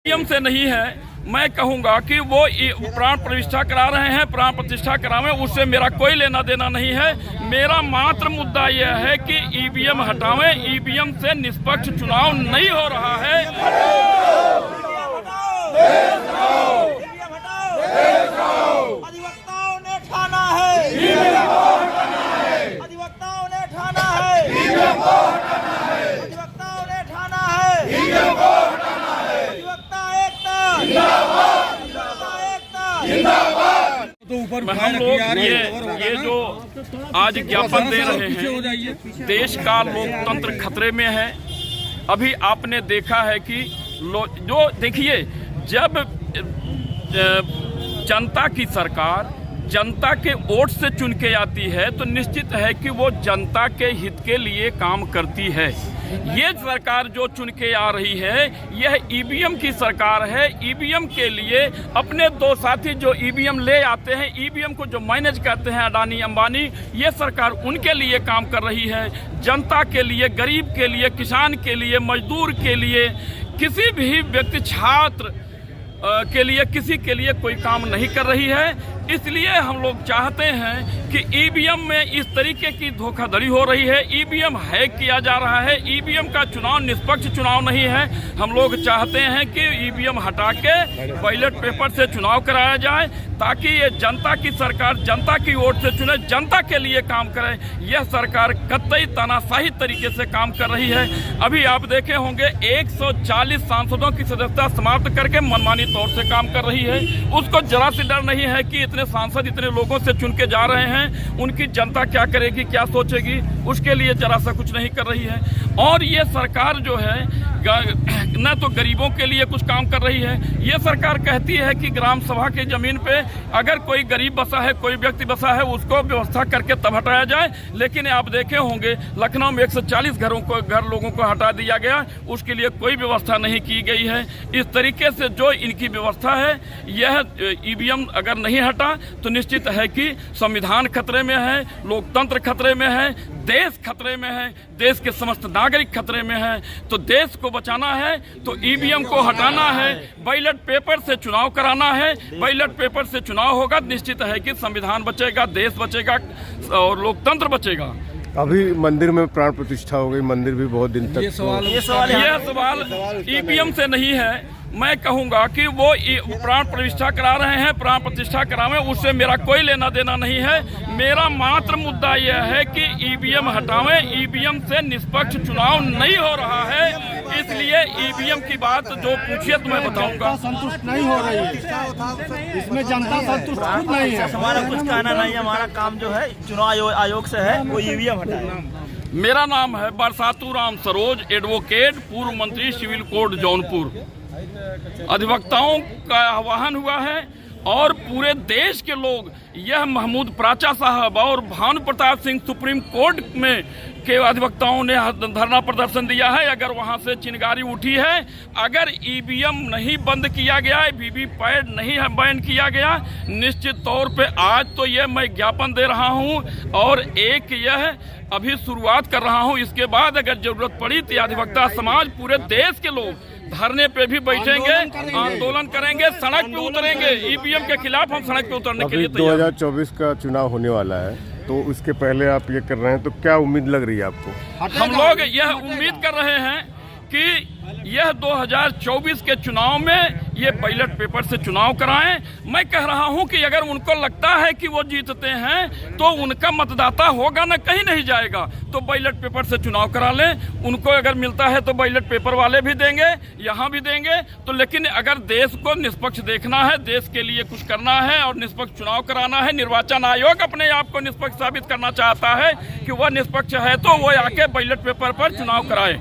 EVM से नहीं है। मैं कहूंगा कि वो प्राण प्रतिष्ठा करा रहे हैं, प्राण प्रतिष्ठा करावें, उससे मेरा कोई लेना देना नहीं है। मेरा मात्र मुद्दा यह है कि ईवीएम हटावें। ईवीएम से निष्पक्ष चुनाव नहीं हो रहा है। अधिवक्ताओं ने ठाना है, अधिवक्ताओं ने ठाना है, अधिवक्ताओं ने ठाना है, अधिवक्ता एकता हम लोग ये जो आज ज्ञापन दे रहे हैं, देश का लोकतंत्र खतरे में है। अभी आपने देखा है कि जो देखिए, जब जनता की सरकार जनता के वोट से चुन के आती है तो निश्चित है कि वो जनता के हित के लिए काम करती है। ये सरकार जो चुन के आ रही है, यह ईवीएम की सरकार है। ईवीएम के लिए अपने दो साथी जो ईवीएम ले आते हैं, ईवीएम को जो मैनेज करते हैं अडानी अंबानी, ये सरकार उनके लिए काम कर रही है। जनता के लिए, गरीब के लिए, किसान के लिए, मजदूर के लिए, किसी भी व्यक्ति, छात्र के लिए, किसी के लिए कोई काम नहीं कर रही है। इसलिए हम लोग चाहते हैं कि ईवीएम में इस तरीके की धोखाधड़ी हो रही है, ईवीएम हैक किया जा रहा है, ईवीएम का चुनाव निष्पक्ष चुनाव नहीं है। हम लोग चाहते हैं कि ईवीएम हटा के बैलेट पेपर से चुनाव कराया जाए, ताकि ये जनता की सरकार जनता की वोट से चुने, जनता के लिए काम करे। यह सरकार कतई तानाशाही तरीके से काम कर रही है। अभी आप देखे होंगे 140 सांसदों की सदस्यता समाप्त करके मनमानी तौर से काम कर रही है। उसको जरा से डर नहीं है कि इतने सांसद इतने लोगों से चुन के जा रहे हैं, उनकी जनता क्या करेगी, क्या सोचेगी, उसके लिए जरा सा कुछ नहीं कर रही है। और ये सरकार जो है न तो गरीबों के लिए कुछ काम कर रही है। ये सरकार कहती है कि ग्राम सभा की जमीन पे अगर कोई गरीब बसा है, कोई व्यक्ति बसा है, उसको व्यवस्था करके तब हटाया जाए। लेकिन आप देखे होंगे लखनऊ में 140 घर लोगों को हटा दिया गया, उसके लिए कोई व्यवस्था नहीं की गई है। इस तरीके से जो इनकी व्यवस्था है, यह ईवीएम अगर नहीं हटा तो निश्चित है कि संविधान खतरे में है, लोकतंत्र खतरे में है, देश खतरे में है, देश के समस्त नागरिक खतरे में है। तो देश को बचाना है तो ईवीएम को हटाना है, बैलेट पेपर से चुनाव कराना है। बैलेट पेपर से चुनाव होगा, निश्चित है कि संविधान बचेगा, देश बचेगा और लोकतंत्र बचेगा। अभी मंदिर में प्राण प्रतिष्ठा हो गई, मंदिर भी बहुत दिन तक यह सवाल ईवीएम से नहीं है। मैं कहूंगा कि वो प्राण प्रतिष्ठा करा रहे हैं, प्राण प्रतिष्ठा करावें, उससे मेरा कोई लेना देना नहीं है। मेरा मात्र मुद्दा यह है कि ईवीएम हटावें। ईवीएम से निष्पक्ष चुनाव नहीं हो रहा है। इसलिए ईवीएम की बात जो पूछिए तो मैं बताऊंगा। संतुष्ट नहीं हो रही है, इसमें जनता संतुष्ट नहीं है। हमारा कुछ कहना नहीं है, हमारा काम जो है चुनाव आयोग से है, वो ईवीएम हटाए। मेरा नाम है बरसातू राम सरोज, एडवोकेट, पूर्व मंत्री, सिविल कोर्ट जौनपुर। अधिवक्ताओं का आह्वान हुआ है और पूरे देश के लोग, यह महमूद प्राचा साहब और भानु प्रताप सिंह सुप्रीम कोर्ट में के अधिवक्ताओं ने धरना प्रदर्शन दिया है। अगर वहां से चिंगारी उठी है, अगर ईवीएम नहीं बंद किया गया है, वीवीपैट नहीं बैन किया गया, निश्चित तौर पे आज तो यह मैं ज्ञापन दे रहा हूं और एक यह अभी शुरुआत कर रहा हूं। इसके बाद अगर जरूरत पड़ी तो अधिवक्ता समाज, पूरे देश के लोग धरने पे भी बैठेंगे, आंदोलन करेंगे, सड़क पे उतरेंगे। ईवीएम के खिलाफ हम सड़क पे उतरने के लिए तैयार। 2024 का चुनाव होने वाला है, तो उसके पहले आप ये कर रहे हैं, तो क्या उम्मीद लग रही है आपको? हम लोग यह उम्मीद कर रहे हैं कि यह 2024 के चुनाव में ये बैलेट पेपर से चुनाव कराएं। मैं कह रहा हूं कि अगर उनको लगता है कि वो जीतते हैं तो उनका मतदाता होगा ना, कहीं नहीं जाएगा, तो बैलेट पेपर से चुनाव करा लें। उनको अगर मिलता है तो बैलेट पेपर वाले भी देंगे, यहाँ भी देंगे। तो लेकिन अगर देश को निष्पक्ष देखना है, देश के लिए कुछ करना है और निष्पक्ष चुनाव कराना है, निर्वाचन आयोग अपने आप को निष्पक्ष साबित करना चाहता है कि वह निष्पक्ष है, तो वो आके बैलेट पेपर पर चुनाव कराए।